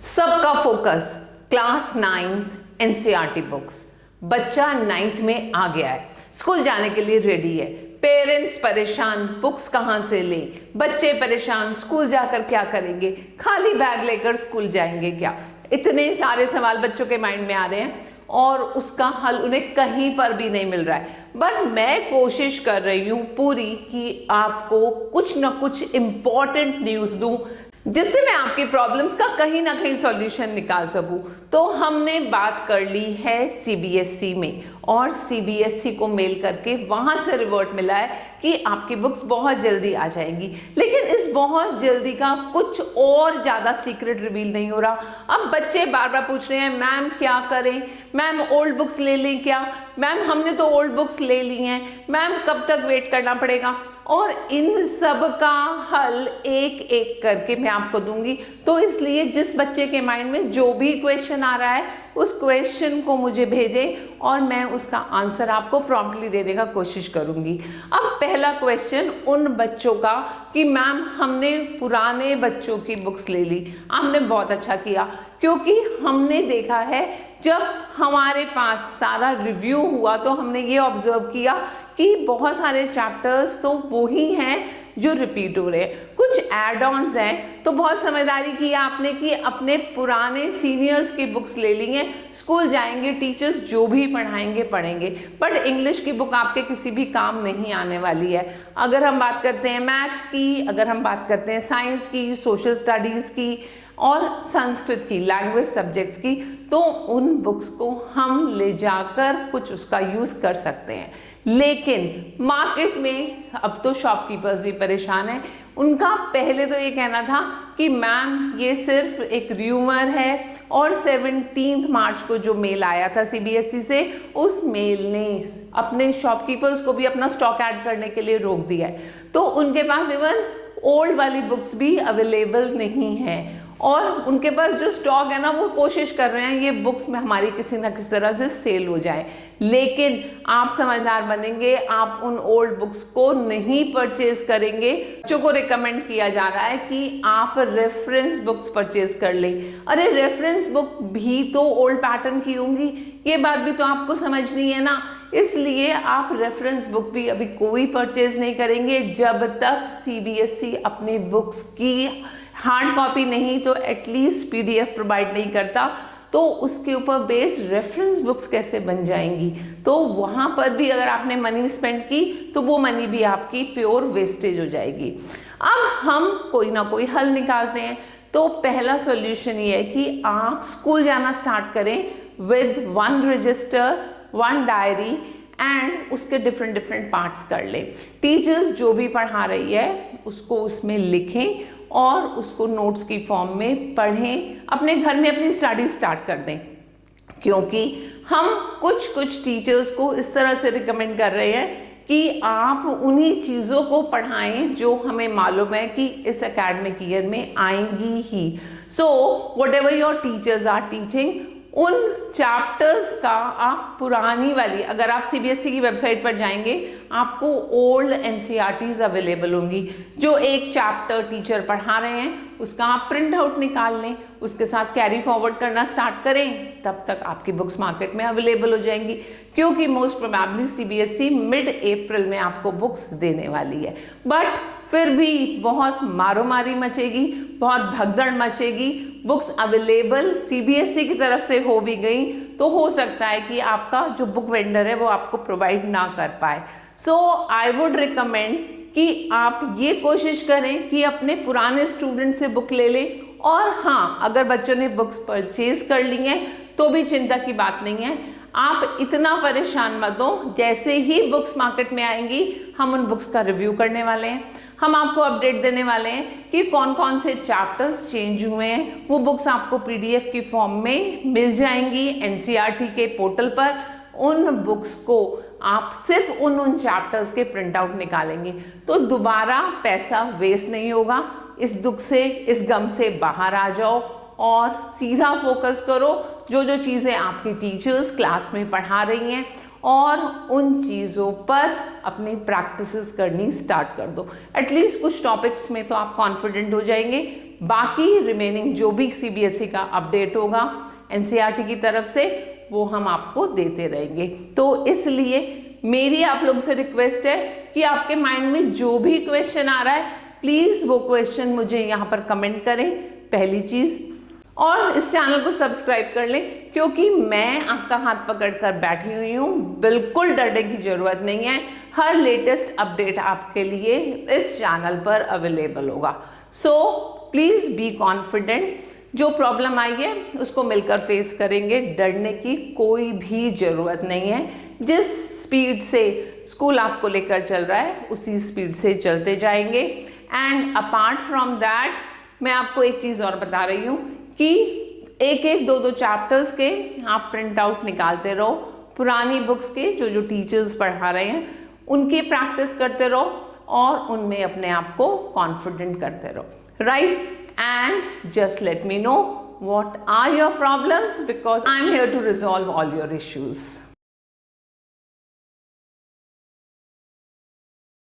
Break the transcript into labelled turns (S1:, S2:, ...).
S1: सबका focus class 9th NCERT books. बच्चा 9th में आ गया है, स्कूल जाने के लिए रेडी है। पेरेंट्स परेशान, बुक्स कहाँ से लें। बच्चे परेशान, स्कूल जाकर क्या करेंगे, खाली बैग लेकर स्कूल जाएंगे क्या। इतने सारे सवाल बच्चों के माइंड में आ रहे हैं और उसका हल उन्हें कहीं पर भी नहीं मिल रहा है। बट मैं कोशिश कर रही हूँ पूरी कि आपको कुछ ना कुछ इम्पॉर्टेंट न्यूज़ दूँ जिससे मैं आपकी प्रॉब्लम्स का कहीं ना कहीं सॉल्यूशन निकाल सकूं। तो हमने बात कर ली है सीबीएसई में और सीबीएसई को मेल करके वहां से रिवर्ट मिला है कि आपकी बुक्स बहुत जल्दी आ जाएंगी। लेकिन इस बहुत जल्दी का कुछ और ज़्यादा सीक्रेट रिवील नहीं हो रहा। अब बच्चे बार बार पूछ रहे हैं मैम क्या करें, मैम ओल्ड बुक्स ले लें क्या, मैम हमने तो ओल्ड बुक्स ले ली हैं, मैम कब तक वेट करना पड़ेगा। और इन सब का हल एक एक करके मैं आपको दूंगी। तो इसलिए जिस बच्चे के माइंड में जो भी क्वेश्चन आ रहा है उस क्वेश्चन को मुझे भेजें और मैं उसका आंसर आपको प्रॉम्प्टली देने का कोशिश करूंगी। अब पहला क्वेश्चन उन बच्चों का कि मैम हमने पुराने बच्चों की बुक्स ले ली। हमने बहुत अच्छा किया क्योंकि हमने देखा है जब हमारे पास सारा रिव्यू हुआ तो हमने ये ऑब्जर्व किया कि बहुत सारे चैप्टर्स तो वही हैं जो रिपीट हो रहे हैं, कुछ एड ऑन्स हैं। तो बहुत समझदारी की आपने कि अपने पुराने सीनियर्स की बुक्स ले ली हैं। स्कूल जाएंगे टीचर्स जो भी पढ़ाएंगे पढ़ेंगे, बट इंग्लिश की बुक आपके किसी भी काम नहीं आने वाली है। अगर हम बात करते हैं मैथ्स की, अगर हम बात करते हैं साइंस की, सोशल स्टडीज़ की और संस्कृत की, लैंग्वेज सब्जेक्ट्स की, तो उन बुक्स को हम ले जाकर कुछ उसका यूज़ कर सकते हैं। लेकिन मार्केट में अब तो शॉपकीपर्स भी परेशान हैं। उनका पहले तो ये कहना था कि मैम ये सिर्फ एक र्यूमर है और 17 मार्च को जो मेल आया था सीबीएसई से, उस मेल ने अपने शॉपकीपर्स को भी अपना स्टॉक ऐड करने के लिए रोक दिया है। तो उनके पास इवन ओल्ड वाली बुक्स भी अवेलेबल नहीं है और उनके पास जो स्टॉक है ना वो कोशिश कर रहे हैं ये बुक्स में हमारी किसी ना किसी तरह से सेल हो जाए। लेकिन आप समझदार बनेंगे, आप उन ओल्ड बुक्स को नहीं परचेज करेंगे। बच्चों को रिकमेंड किया जा रहा है कि आप रेफरेंस बुक्स परचेज कर लें। अरे रेफरेंस बुक भी तो ओल्ड पैटर्न की होंगी, ये बात भी तो आपको समझनी है ना। इसलिए आप रेफरेंस बुक भी अभी कोई परचेज नहीं करेंगे जब तक सीबीएसई अपनी बुक्स की हार्ड कॉपी नहीं तो एटलीस्ट पीडीएफ प्रोवाइड नहीं करता। तो उसके ऊपर बेस्ड रेफरेंस बुक्स कैसे बन जाएंगी। तो वहाँ पर भी अगर आपने मनी स्पेंड की तो वो मनी भी आपकी प्योर वेस्टेज हो जाएगी। अब हम कोई ना कोई हल निकालते हैं। तो पहला सॉल्यूशन ये है कि आप स्कूल जाना स्टार्ट करें विद 1 रजिस्टर, 1 डायरी एंड उसके डिफरेंट पार्ट्स कर लें। टीचर्स जो भी पढ़ा रही है उसको उसमें लिखें और उसको नोट्स की फॉर्म में पढ़ें, अपने घर में अपनी स्टडी स्टार्ट कर दें। क्योंकि हम कुछ टीचर्स को इस तरह से रिकमेंड कर रहे हैं कि आप उन्हीं चीज़ों को पढ़ाएं जो हमें मालूम है कि इस एकेडमिक ईयर में आएंगी ही। So whatever your teachers are teaching, उन चैप्टर्स का आप पुरानी वाली, अगर आप सीबीएसई की वेबसाइट पर जाएंगे आपको ओल्ड एनसीईआरटीज अवेलेबल होंगी। जो एक चैप्टर टीचर पढ़ा रहे हैं उसका आप प्रिंट आउट निकाल लें, उसके साथ कैरी फॉरवर्ड करना स्टार्ट करें, तब तक आपकी बुक्स मार्केट में अवेलेबल हो जाएंगी। क्योंकि मोस्ट प्रोबेबली सीबीएसई मिड अप्रैल में आपको बुक्स देने वाली है। बट फिर भी बहुत मारोमारी मचेगी, बहुत भगदड़ मचेगी। बुक्स अवेलेबल सीबीएसई की तरफ से हो भी गई तो हो सकता है कि आपका जो बुक वेंडर है वो आपको प्रोवाइड ना कर पाए। सो आई वुड रिकमेंड कि आप ये कोशिश करें कि अपने पुराने स्टूडेंट से बुक ले लें। और हाँ, अगर बच्चों ने बुक्स परचेज कर ली हैं तो भी चिंता की बात नहीं है। आप इतना परेशान मत हो, जैसे ही बुक्स मार्केट में आएंगी हम उन बुक्स का रिव्यू करने वाले हैं। हम आपको अपडेट देने वाले हैं कि कौन कौन से चैप्टर्स चेंज हुए हैं। वो बुक्स आपको पीडीएफ की फॉर्म में मिल जाएंगी एनसीईआरटी के पोर्टल पर। उन बुक्स को आप सिर्फ उन चैप्टर्स के प्रिंट आउट निकालेंगे तो दोबारा पैसा वेस्ट नहीं होगा। इस दुख से, इस गम से बाहर आ जाओ और सीधा फोकस करो जो चीज़ें आपकी टीचर्स क्लास में पढ़ा रही हैं और उन चीज़ों पर अपनी प्रैक्टिसेस करनी स्टार्ट कर दो। एटलीस्ट कुछ टॉपिक्स में तो आप कॉन्फिडेंट हो जाएंगे। बाकी रिमेनिंग जो भी सीबीएसई का अपडेट होगा एनसीईआरटी की तरफ से वो हम आपको देते रहेंगे। तो इसलिए मेरी आप लोग से रिक्वेस्ट है कि आपके माइंड में जो भी क्वेश्चन आ रहा है प्लीज वो क्वेश्चन मुझे यहाँ पर कमेंट करें पहली चीज, और इस चैनल को सब्सक्राइब कर लें क्योंकि मैं आपका हाथ पकड़कर बैठी हुई हूँ, बिल्कुल डरने की जरूरत नहीं है। हर लेटेस्ट अपडेट आपके लिए इस चैनल पर अवेलेबल होगा। सो प्लीज बी कॉन्फिडेंट, जो प्रॉब्लम आई है उसको मिलकर फेस करेंगे, डरने की कोई भी जरूरत नहीं है। जिस स्पीड से स्कूल आपको लेकर चल रहा है उसी स्पीड से चलते जाएंगे। एंड अपार्ट फ्रॉम दैट मैं आपको एक चीज और बता रही हूँ कि एक एक दो दो चैप्टर्स के आप प्रिंट आउट निकालते रहो, पुरानी बुक्स के जो टीचर्स पढ़ा रहे हैं उनकी प्रैक्टिस करते रहो और उनमें अपने आप को कॉन्फिडेंट करते रहो, right? And just let me know what are your problems because I'm here to resolve all your issues.